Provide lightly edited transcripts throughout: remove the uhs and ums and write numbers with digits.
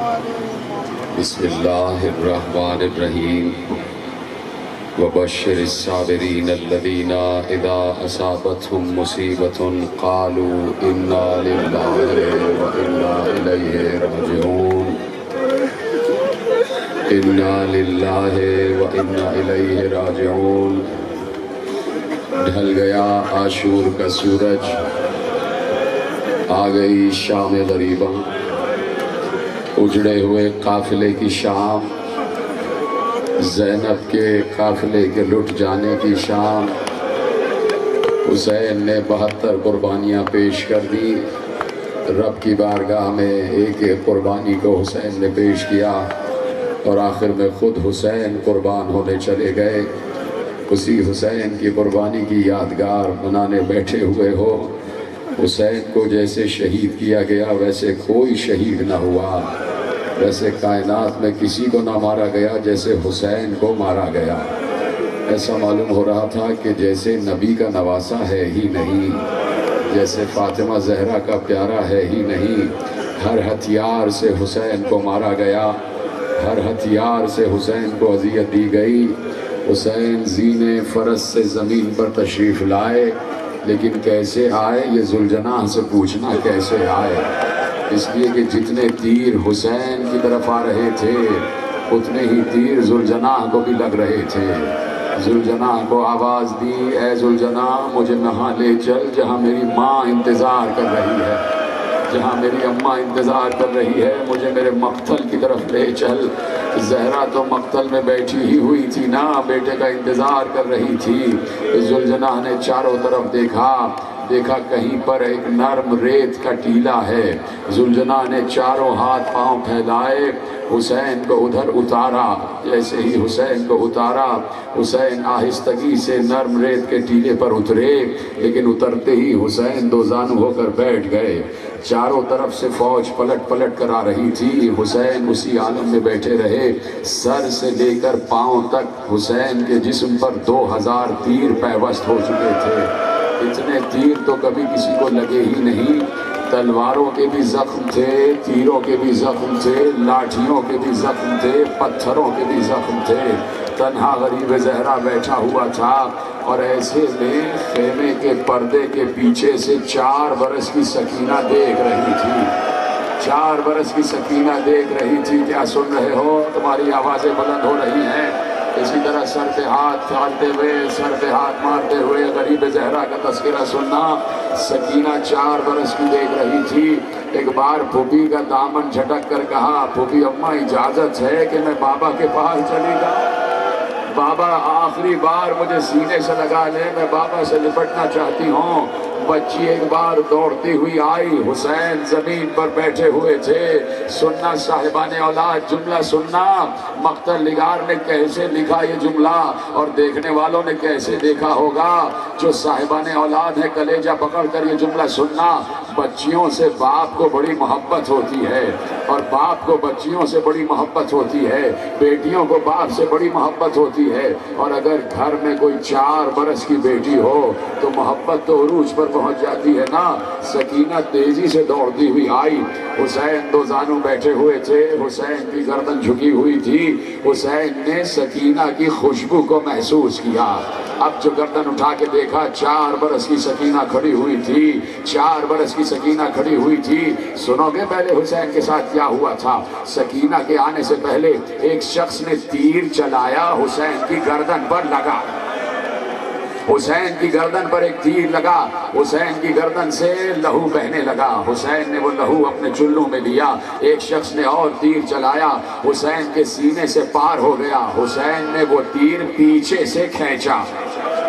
بسم اللہ الرحمن الرحیم وبشر الصابرین الذین اذا اصابتهم مصیبۃ قالوا انا للہ وانا الیہ راجعون انا للہ وانا الیہ راجعون۔ ڈھل گیا عاشور کا سورج، آ گئی شام غریباں، اجڑے ہوئے قافلے کی شام، زینب کے قافلے کے لٹ جانے کی شام۔ حسین نے 72 قربانیاں پیش کر دی، رب کی بارگاہ میں ایک ایک قربانی کو حسین نے پیش کیا، اور آخر میں خود حسین قربان ہونے چلے گئے۔ اسی حسین کی قربانی کی یادگار بنانے بیٹھے ہوئے ہو۔ حسین کو جیسے شہید کیا گیا ویسے کوئی شہید نہ ہوا، ویسے کائنات میں کسی کو نہ مارا گیا جیسے حسین کو مارا گیا۔ ایسا معلوم ہو رہا تھا کہ جیسے نبی کا نواسا ہے ہی نہیں، جیسے فاطمہ زہرا کا پیارا ہے ہی نہیں۔ ہر ہتھیار سے حسین کو مارا گیا، ہر ہتھیار سے حسین کو اذیت دی گئی۔ حسین زینے فرس سے زمین پر تشریف لائے، لیکن کیسے آئے یہ ذوالجناح سے پوچھنا کیسے آئے، اس لیے کہ جتنے تیر حسین کی طرف آ رہے تھے اتنے ہی تیر ذوالجناح کو بھی لگ رہے تھے۔ ذوالجناح کو آواز دی، اے ذوالجناح مجھے وہاں لے چل جہاں میری ماں انتظار کر رہی ہے، جہاں میری اماں انتظار کر رہی ہے، مجھے میرے مقتل کی طرف لے چل۔ زہرا تو مقتل میں بیٹھی ہی ہوئی تھی نا، بیٹے کا انتظار کر رہی تھی۔ ذوالجناح نے چاروں طرف دیکھا کہیں پر ایک نرم ریت کا ٹیلا ہے۔ ذوالجناح نے چاروں ہاتھ پاؤں پھیلائے، حسین کو ادھر اتارا۔ جیسے ہی حسین کو اتارا، حسین آہستگی سے نرم ریت کے ٹیلے پر اترے، لیکن اترتے ہی حسین دو زانو ہو کر بیٹھ گئے۔ چاروں طرف سے فوج پلٹ کر آ رہی تھی، حسین اسی عالم میں بیٹھے رہے۔ سر سے لے کر پاؤں تک حسین کے جسم پر 2000 تیر پیوست ہو چکے تھے۔ اتنے تیر تو کبھی کسی کو لگے ہی نہیں۔ تلواروں کے بھی زخم تھے، تیروں کے بھی زخم تھے، لاٹھیوں کے بھی زخم تھے، پتھروں کے بھی زخم تھے۔ تنہا غریب زہرا بیٹھا ہوا تھا، اور ایسے میں خیمے کے پردے کے پیچھے سے 4 برس کی سکینہ دیکھ رہی تھی۔ 4 برس کی سکینہ دیکھ رہی تھی۔ کیا سن رہے ہو؟ تمہاری آوازیں بلند ہو رہی ہیں۔ اسی طرح سر پہ ہاتھ ڈالتے ہوئے، سر پہ ہاتھ مارتے ہوئے غریب زہرا کا تذکرہ سننا۔ سکینہ 4 برس کی دیکھ رہی تھی۔ ایک بار پھوپھی کا دامن جھٹک کر کہا، پھوپھی اماں اجازت ہے کہ میں بابا کے پاس چلی جاؤں؟ بابا آخری بار مجھے سینے سے لگا لے، میں بابا سے لپٹنا چاہتی ہوں۔ بچی ایک بار دوڑتی ہوئی آئی، حسین زمین پر بیٹھے ہوئے تھے۔ سننا صاحبان اولاد، جملہ سننا، مقتل نگار نے کیسے لکھا یہ جملہ، اور دیکھنے والوں نے کیسے دیکھا ہوگا۔ جو صاحبان اولاد ہے کلیجہ پکڑ کر یہ جملہ سننا۔ بچیوں سے باپ کو بڑی محبت ہوتی ہے، اور باپ کو بچیوں سے بڑی محبت ہوتی ہے، بیٹیوں کو باپ سے بڑی محبت ہوتی ہے۔ اور اگر گھر میں کوئی 4 برس کی بیٹی ہو تو محبت تو عروج پر پہنچ جاتی ہے نا۔ سکینہ تیزی سے دوڑتی ہوئی آئی۔ حسین دو زانو بیٹھے ہوئے تھے، حسین کی گردن جھکی ہوئی تھی۔ حسین نے سکینہ کی خوشبو کو محسوس کیا۔ اب جو گردن اٹھا کے دیکھا، 4 برس کی سکینہ کھڑی ہوئی تھی، 4 برس کی سکینہ کھڑی ہوئی تھی۔ سنو گے پہلے حسین کے ساتھ کیا ہوا تھا؟ سکینہ کے آنے سے پہلے ایک شخص نے تیر چلایا، حسین کی گردن پر لگا۔ حسین کی گردن پر ایک تیر لگا، حسین کی گردن سے لہو بہنے لگا۔ حسین نے وہ لہو اپنے چلوں میں لیا۔ ایک شخص نے اور تیر چلایا، حسین کے سینے سے پار ہو گیا۔ حسین نے وہ تیر پیچھے سے کھینچا،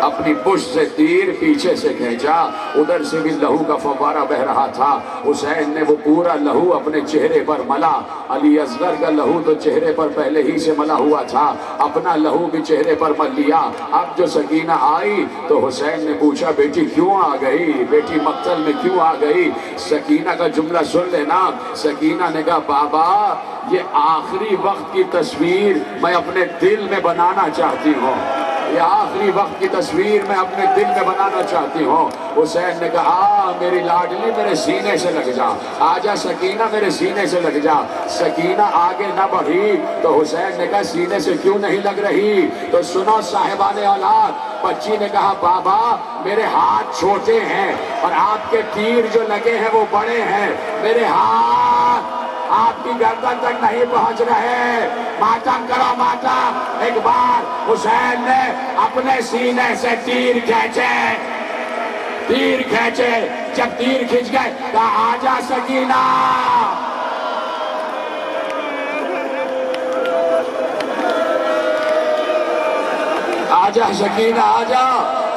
اپنی پشت سے تیر پیچھے سے کھینچا۔ ادھر سے بھی لہو کا فوارہ بہ رہا تھا۔ حسین نے وہ پورا لہو اپنے چہرے پر ملا۔ علی اصغر کا لہو تو چہرے پر پہلے ہی سے ملا ہوا تھا، اپنا لہو بھی چہرے پر مل لیا۔ اب جو سکینہ آئی تو حسین نے پوچھا، بیٹی کیوں آ گئی؟ بیٹی مقتل میں کیوں آ گئی؟ سکینہ کا جملہ سن لینا۔ سکینہ نے کہا، بابا یہ آخری وقت کی تصویر میں اپنے دل میں بنانا چاہتی ہوں۔ یہ آخری وقت کی تصویر میں اپنے دل میں بنانا چاہتی ہوں۔ حسین نے کہا آ میری لاڈلی میرے سینے سے لگ جا، آجا سکینہ میرے سینے سے لگ جا۔ سکینہ آگے نہ بڑھی تو حسین نے کہا سینے سے کیوں نہیں لگ رہی؟ تو سنو صاحبان اولاد، بچی نے کہا بابا میرے ہاتھ چھوٹے ہیں اور آپ کے تیر جو لگے ہیں وہ بڑے ہیں، میرے ہاتھ آپ کی گردن تک نہیں پہنچ رہے، ماتم کرو ماتم۔ ایک بار حسین نے اپنے سینے سے تیر کھینچے، جب تیر کھنچ گئے کہا آجا سکینہ، آجا سکینہ آجا۔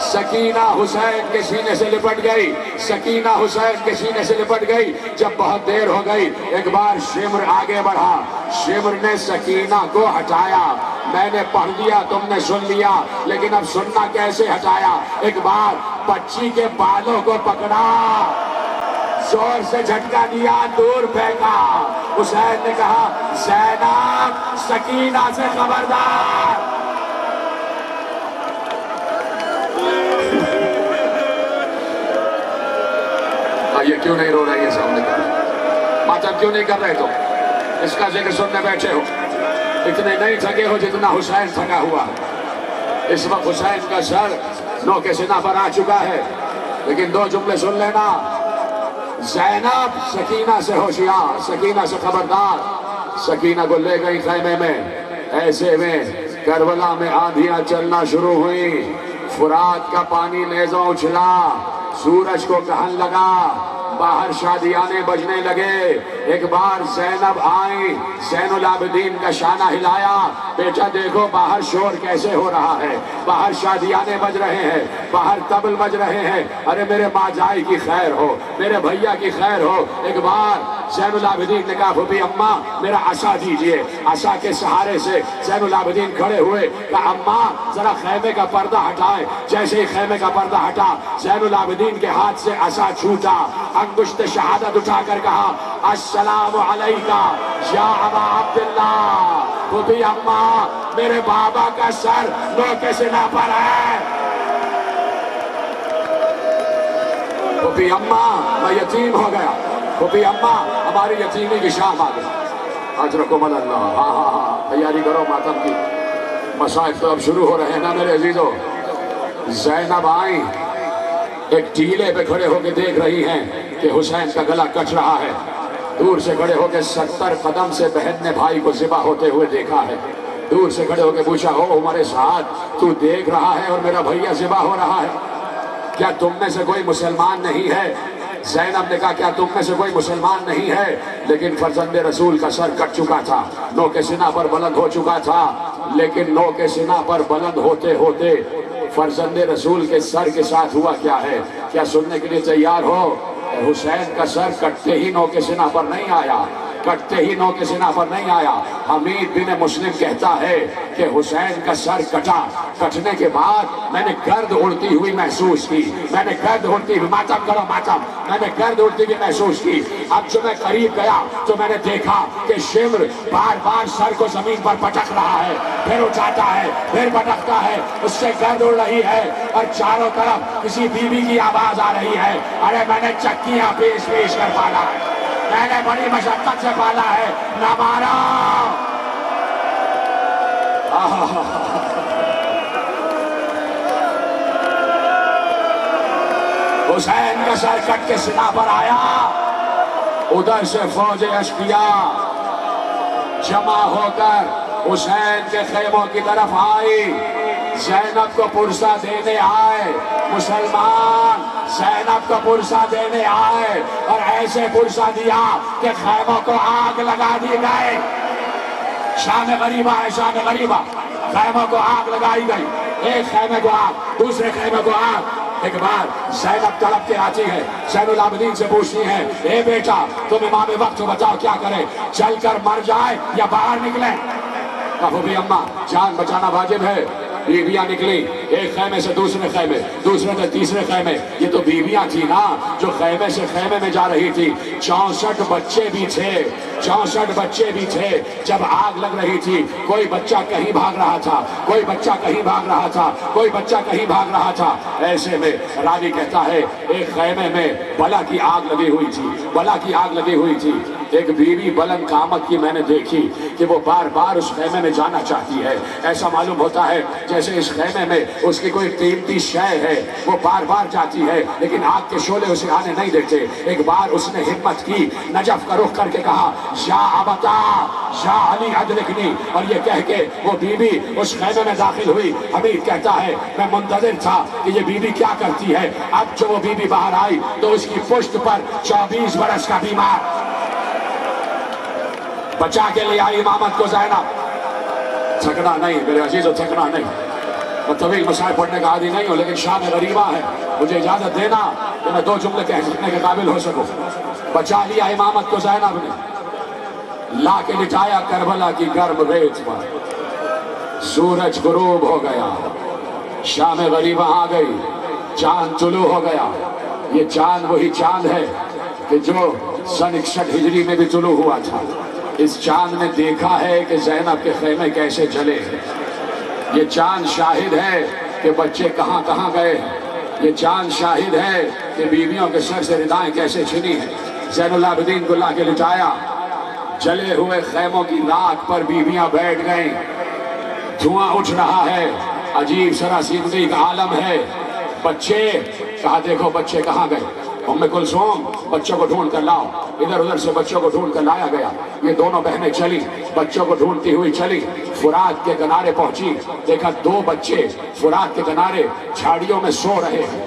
سکینہ حسین کے سینے سے لپٹ گئی، سکینہ حسین کے سینے سے لپٹ گئی۔ جب بہت دیر ہو گئی ایک بار شمر آگے بڑھا، شمر نے سکینہ کو ہٹایا۔ میں نے پڑھ لیا تم نے سن لیا، لیکن اب سننا کیسے ہٹایا؟ ایک بار بچی کے بالوں کو پکڑا، زور سے جھٹکا دیا، دور پھینکا۔ حسین نے کہا زینب سکینہ سے خبردار۔ یہ کیوں نہیں رو رہے یہ سامنے کا؟ ماتم کیوں نہیں کر رہے تم؟ اس کا ذکر سننے بیٹھے ہو، اتنے نہیں تھکے ہو جتنا حسین تھکا ہوا۔ اس وقت حسین کا سر نوکے سینہ پر آ چکا ہے، لیکن دو جملے سن لینا۔ زینب سکینہ سے ہوشیار، سکینہ سے خبردار۔ سکینہ کو لے گئی خیمے میں، ایسے میں کربلا میں آندھیاں چلنا شروع ہوئی، فرات کا پانی نیزوں اچھلا، سورج کو کہن لگا، باہر شادیانے بجنے لگے۔ ایک بار زینب آئیں، زین العابدین کا شانہ ہلایا، بیٹا دیکھو باہر شور کیسے ہو رہا ہے، باہر شادیانے بج رہے ہیں، باہر طبل بج رہے ہیں، ارے میرے ماجائی کی خیر ہو، میرے بھیا کی خیر ہو۔ ایک بار زین العابدین نے کہا بھوپی اماں میرا عصا دیجئے۔ عصا کے سہارے سے زین العابدین کھڑے ہوئے، کہا اماں ذرا خیمے کا پردہ ہٹائے۔ جیسے ہی خیمے کا پردہ ہٹا، زین العابدین کے ہاتھ سے عصا چھوٹا، انگشت شہادت اٹھا کر کہا السلام علیکہ یا ابا عبداللہ۔ بھوپی اماں میرے بابا کا سر نوکے سینہ پر ہے۔ بھوپی اماں میں یتیم ہو گیا، بھوپی اماں ہماری یتیمی کی شام آ گئی۔ اجرکم اللہ۔ ہاں ہاں ہاں تیاری کرو ماتم کی، مصائب تو اب شروع ہو رہے ہیں نا میرے عزیزو۔ زینب آئیں، ایک ٹیلے پہ کھڑے ہو کے دیکھ رہی ہیں کہ حسین کا گلا کٹ رہا ہے۔ دور سے کھڑے ہو کے 70 قدم سے بہن نے بھائی کو ذبح ہوتے ہوئے دیکھا ہے۔ دور سے کھڑے ہو کے پوچھا ہو ہمارے ساتھ تو دیکھ رہا ہے اور میرا بھیا ذبح ہو رہا ہے، کیا تم میں سے کوئی مسلمان نہیں ہے؟ زینب نے کہا کیا تم میں سے کوئی مسلمان نہیں ہے؟ لیکن فرزند رسول کا سر کٹ چکا تھا، نوکے سینہ پر بلند ہو چکا تھا، لیکن نوکے سینہ پر بلند ہوتے ہوتے فرزند رسول کے سر کے ساتھ ہوا کیا ہے؟ کیا سننے کے لیے تیار ہو؟ حسین کا سر کٹتے ہی نوکے سینہ پر نہیں آیا، کٹتے ہی نوکے سینہ پر نہیں آیا۔ حمید بن مسلم کہتا ہے کہ حسین کا سر کٹا، کٹنے کے بعد میں نے گرد اڑتی ہوئی محسوس کی، میں نے گرد اڑتی ہوئی، ماتم کرو ماتم، میں نے گرد اڑتی ہوئی محسوس کی۔ اب جو میں قریب گیا تو میں نے دیکھا کہ شمر بار بار سر کو زمین پر پٹک رہا ہے، پھر اٹھاتا ہے، پھر پٹکتا ہے، اس سے گرد اڑ رہی ہے اور چاروں طرف کسی بیوی کی آواز آ رہی ہے، ارے میں نے چکیاں پیش پیش کر پالا ہے، میں نے بڑی مشقت سے پالا ہے، نہ مارا۔ حسین کا سر کٹ کے سینہ پر آیا، ادھر سے فوج اشقیاء جمع ہو کر حسین کے خیموں کی طرف آئی، زینب کو پرسہ دینے آئے، مسلمان زینب کو پرسہ دینے آئے اور ایسے پرسہ دیا کہ خیموں کو آگ لگا دی گئی۔ شام غریبہ ہے، شام غریبہ، خیموں کو آگ لگائی گئی، ایک خیمے کو آگ، دوسرے خیمے کو آگ۔ ایک بار زینب تڑپ کے آتی ہے، زین العابدین سے پوچھتی ہے اے بیٹا تم امام وقت ہو، بتاؤ کیا کرے، چل کر مر جائے یا باہر نکلیں؟ کہا بھی اماں جان بچانا واجب ہے۔ بیویاں نکلی، ایک خیمے سے دوسرے خیمے، دوسرے سے تیسرے خیمے. یہ تو بیویاں تھی نا جو خیمے سے خیمے میں جا رہی تھی. 64 بچے بھی تھے، 64 بچے بھی تھے. جب آگ لگ رہی تھی کوئی بچہ کہیں بھاگ رہا تھا، کوئی بچہ کہیں بھاگ رہا تھا، کوئی بچہ کہیں بھاگ رہا تھا. ایسے میں راوی کہتا ہے ایک خیمے میں بلا کی آگ لگی ہوئی تھی، بلا کی آگ لگی ہوئی تھی. ایک بیوی بلند قامت کی میں نے دیکھی کہ وہ بار بار اس خیمے میں جانا چاہتی ہے. ایسا معلوم ہوتا ہے جیسے اس خیمے میں اس کی کوئی قیمتی شے ہے. وہ بار بار جاتی ہے لیکن آگ کے شعلے اسے آنے نہیں دیتے. ایک بار اس نے ہمت کی، نجف کا رخ کر کے کہا یا ابتا یا علی ادرکنی، اور یہ کہہ کے وہ بیوی اس خیمے میں داخل ہوئی. حمید کہتا ہے میں منتظر تھا کہ یہ بیوی کیا کرتی ہے. اب جو وہ بیوی باہر آئی تو اس کی پشت پر 24 برس کا بیمار بچا کے لے آئی امامت کو زینب. تھکنا نہیں میرے عزیزو، تھکنا نہیں. میں طویل مسائل پڑھنے کا عادی نہیں ہوں لیکن شام غریبہ ہے، مجھے اجازت دینا کہ میں 2 جملے کہنے کے قابل ہو سکوں. بچا لیا امامت کو زینب نے، لا کے لٹایا کربلا کی گرم ریت پر. سورج غروب ہو گیا، شام غریبہ آ گئی، چاند طلوع ہو گیا. یہ چاند وہی چاند ہے کہ جو سن 61 ہجری میں بھی طلوع ہوا تھا. اس چاند نے دیکھا ہے کہ زینب کے خیمے کیسے جلے. یہ چاند شاہد ہے کہ بچے کہاں کہاں گئے. یہ چاند شاہد ہے کہ بیویوں کے سر سے ردائیں کیسے چھنی ہیں. زین العابدین کو لا کے لٹایا، جلے ہوئے خیموں کی راکھ پر بیویاں بیٹھ گئیں. دھواں اٹھ رہا ہے، عجیب سراسیمگی کا عالم ہے. بچے کہا دیکھو بچے کہاں گئے. ام کلثوم بچوں کو ڈھونڈ کر لاؤ. ادھر ادھر سے بچوں کو ڈھونڈ کر لایا گیا. یہ دونوں بہنیں چلی، بچوں کو ڈھونڈتی ہوئی چلی. فرات کے کنارے پہنچی، دیکھا 2 بچے فرات کے کنارے جھاڑیوں میں سو رہے ہیں.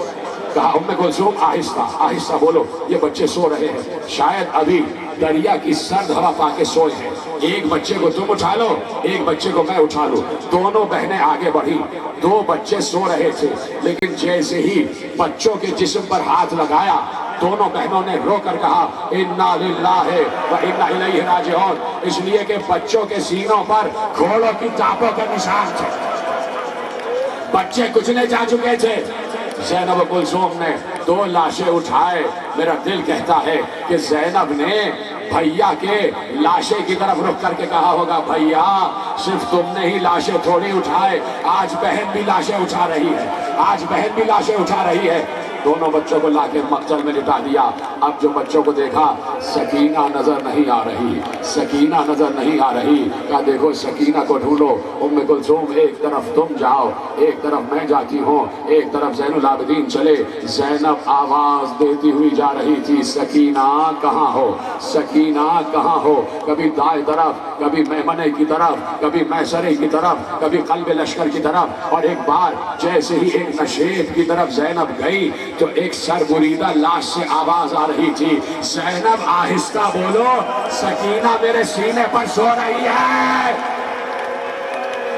کہا ام کلثوم آہستہ آہستہ بولو، یہ بچے سو رہے ہیں، شاید ابھی دریا کی سرد ہوا پا کے سوئے ہیں. ایک بچے کو تم اٹھا لو، ایک بچے کو میں اٹھا لوں. دونوں بہنیں آگے بڑھی. 2 بچے سو رہے تھے لیکن جیسے ہی بچوں کے جسم پر ہاتھ لگایا دونوں بہنوں نے رو کر کہا انا للہ و انا الیہ راجعون. اس لیے کہ بچوں کے سینوں پر گھوڑوں کی ٹانپوں کے نشان تھے. بچے کچلے جا چکے تھے. زینب کلثوم نے 2 لاشیں اٹھائے. میرا دل کہتا ہے کہ زینب نے بھیا کے لاشے کی طرف رخ کر کے کہا ہوگا بھیا صرف تم نے ہی لاشیں تھوڑی اٹھائے، آج بہن بھی لاشیں اٹھا رہی ہے، آج بہن بھی لاشیں اٹھا رہی ہے. دونوں بچوں کو لا کے مقتل میں لٹا دیا. اب جو بچوں کو دیکھا سکینہ نظر نہیں آ رہی، سکینہ نظر نہیں آ رہی. کہا دیکھو سکینہ کو ڈھونڈو. ام کلثوم ایک طرف تم جاؤ، ایک طرف میں جاتی ہوں، ایک طرف زین العابدین چلے. زینب آواز دیتی ہوئی جا رہی تھی سکینہ کہاں ہو، سکینہ کہاں ہو. کبھی دائیں طرف، کبھی میمنے کی طرف، کبھی میسرے کی طرف، کبھی قلب لشکر کی طرف. اور ایک بار جیسے ہی ایک نشیب کی طرف زینب گئی تو ایک سر بریدہ لاش سے آواز آ رہی تھی زینب آہستہ بولو، سکینہ میرے سینے پر سو رہی ہے.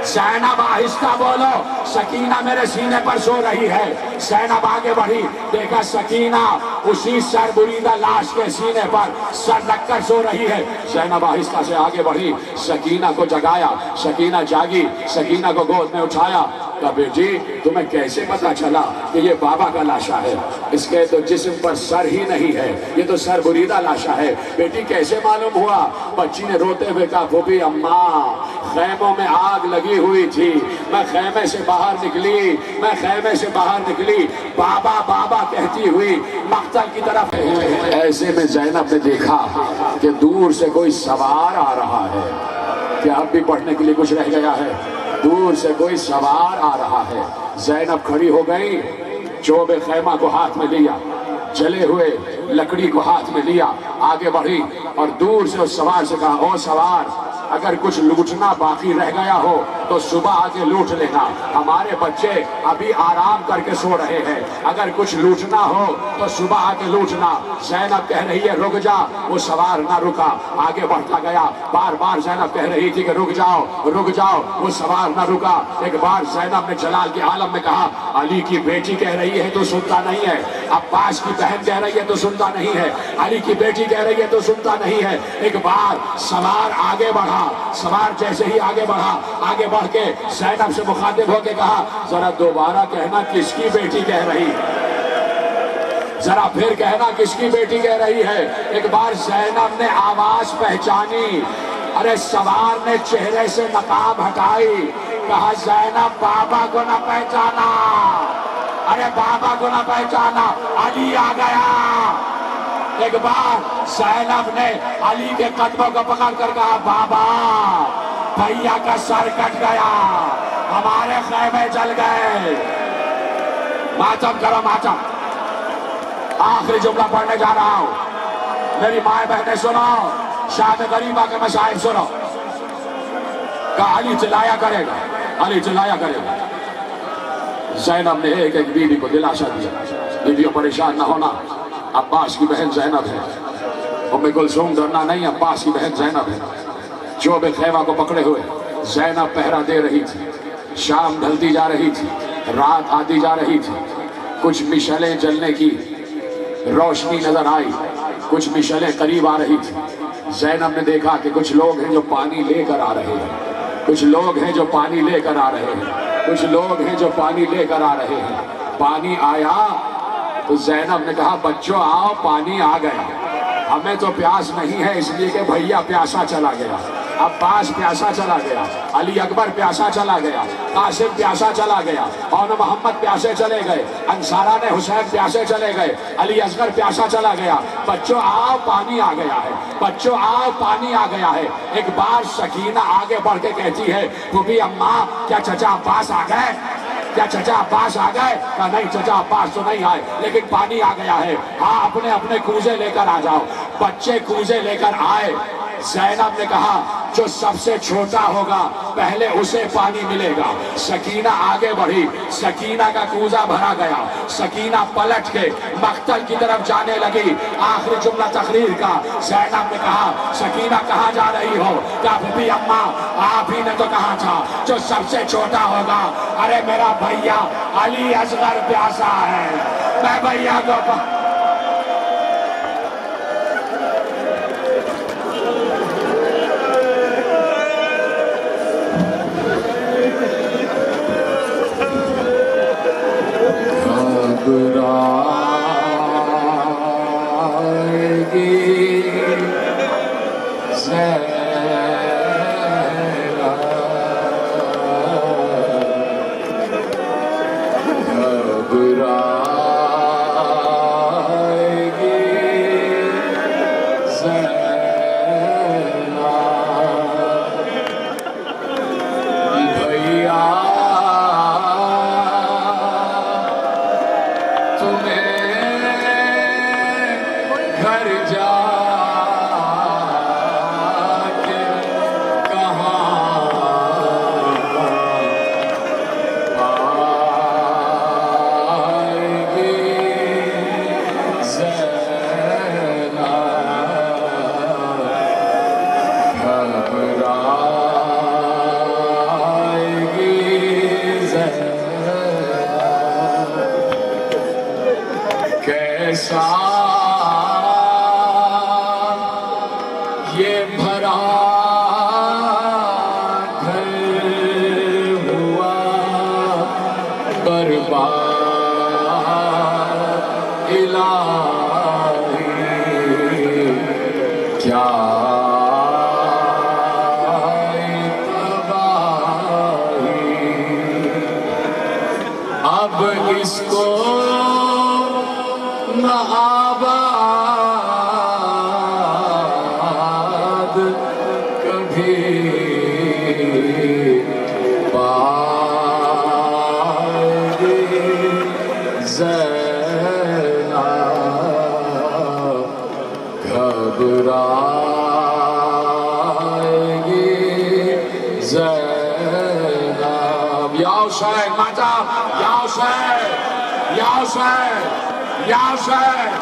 زینب آہستہ بولو، سکینہ میرے سینے پر سو رہی ہے. زینب آگے بڑھی، دیکھا سکینہ اسی سر بریدہ لاش کے سینے پر سر رکھ کر سو رہی ہے. زینب آہستہ سے آگے بڑھی، سکینہ کو جگایا. سکینہ جاگی، سکینہ کو گود میں اٹھایا. کہا بیٹی تمہیں کیسے پتا چلا کہ یہ بابا کا لاشا ہے؟ اس کے تو جسم پر سر ہی نہیں ہے، یہ تو سر بریدہ لاشا ہے. بیٹی کیسے معلوم ہوا؟ بچی نے روتے ہوئے کہا پھوپھی اماں خیموں میں آگ لگی ہوئی تھی، میں خیمے سے باہر نکلی، میں خیمے سے باہر نکلی، بابا بابا کہتی ہوئی مقتل کی طرف. ایسے میں زینب نے دیکھا کہ دور سے کوئی سوار آ رہا ہے. کیا اب بھی پڑھنے کے لیے کچھ رہ گیا ہے؟ دور سے کوئی سوار آ رہا ہے. زینب کھڑی ہو گئی، چوب خیمہ کو ہاتھ میں لیا، جلے ہوئے لکڑی کو ہاتھ میں لیا، آگے بڑھی اور دور سے اس سوار سے کہا او سوار اگر کچھ لوٹنا باقی رہ گیا ہو تو صبح آگے لوٹ لینا، ہمارے بچے ابھی آرام کر کے سو رہے ہیں، اگر کچھ لوٹنا ہو تو صبح آگے لوٹنا. زینب کہہ رہی ہے رک جا، وہ سوار نہ رکا، آگے بڑھتا گیا. بار بار زینب کہہ رہی تھی کہ رک جاؤ رک جاؤ، وہ سوار نہ رکا. ایک بار زینب نے جلال کے عالم میں کہا علی کی بیٹی کہہ رہی ہے تو سنتا نہیں ہے، عباس کی بہن کہہ رہی ہے تو سنتا نہیں ہے، علی کی بیٹی کہہ رہی ہے تو سنتا نہیں ہے. ایک بار سوار آگے بڑھا کہا، سوار جیسے ہی آگے بڑھا، آگے بڑھ کے زینب سے مخاطب ہو کے کہا ذرا دوبارہ کہنا کس کی بیٹی کہہ رہی ہے، ذرا پھر کہنا کس کی بیٹی کہہ رہی ہے۔ ایک بار زینب نے آواز پہچانی، ارے سوار نے چہرے سے نقاب ہٹائی، کہا زینب بابا کو نہ پہچانا، ارے بابا کو نہ پہچانا، علی آ گیا۔ ایک بار زینب نے علی کے قدموں کو پکڑ کر کہا بابا بھیا کا سر کٹ گیا، ہمارے خیمے جل گئے، ماتم کرو ماتم۔ آخری جملہ پڑھنے جا رہا ہوں، میری مائیں بہنیں سنو، شاہد غریبہ کے مشاہد سنو۔ کہا علی چلایا کرے گا، علی چلایا کرے گا۔ زینب نے ایک ایک بیوی کو دلاسا دیا، بیویوں پریشان نہ ہونا، عباس کی بہن زینب ہے، ام کلثوم ڈرنا نہیں، عباس کی بہن زینب ہے۔ جو بے خیمہ کو پکڑے ہوئے زینب پہرا دے رہی تھی، شام ڈھلتی جا رہی تھی، رات آتی جا رہی تھی، کچھ مشعلیں جلنے کی روشنی نظر آئی، کچھ مشعلیں قریب آ رہی تھی۔ زینب نے دیکھا کہ کچھ لوگ ہیں جو پانی لے کر آ رہے ہیں، کچھ لوگ ہیں جو پانی لے کر آ رہے ہیں، کچھ لوگ ہیں جو پانی لے کر آ رہے ہیں۔ پانی آیا تو زینب نے کہا بچوں آؤ پانی آ گیا، ہمیں تو پیاس نہیں ہے اس لیے کہ بھیا پیاسا چلا گیا، عباس پیاسا چلا گیا، علی اکبر پیاسا چلا گیا، قاسم پیاسا چلا گیا، اور محمد پیاسے چلے گئے، انصارہ نے حسین پیاسے چلے گئے، علی اصغر پیاسا چلا گیا، بچوں آؤ پانی آ گیا ہے، بچوں آؤ پانی آ گیا ہے۔ ایک بار سکینہ آگے بڑھ کے کہتی ہے پھوپھی اماں کیا چچا عباس آ گئے، کیا چچا عباس آ گئے؟ کہا نہیں چچا عباس تو نہیں آئے لیکن پانی آ گیا ہے، ہاں اپنے اپنے کوزے لے کر آ جاؤ۔ بچے کوزے لے کر آئے، زینب نے کہا جو سب سے چھوٹا ہوگا پہلے اسے پانی ملے گا۔ سکینہ آگے بڑھی، سکینہ کا کوزہ بھرا گیا، سکینہ پلٹ کے مقتل کی طرف جانے لگی۔ آخری جملہ تقریر کا، زینب نے کہا سکینہ کہاں جا رہی ہو؟ کہا پھوپھی اماں آپ ہی نے تو کہا تھا جو سب سے چھوٹا ہوگا، ارے میرا بھیا علی اصغر پیاسا ہے، میں بھیا کو یہ بھرا گھر ہوا برباد الہی، کیا تباہی، اب اس کو نہ یا حسین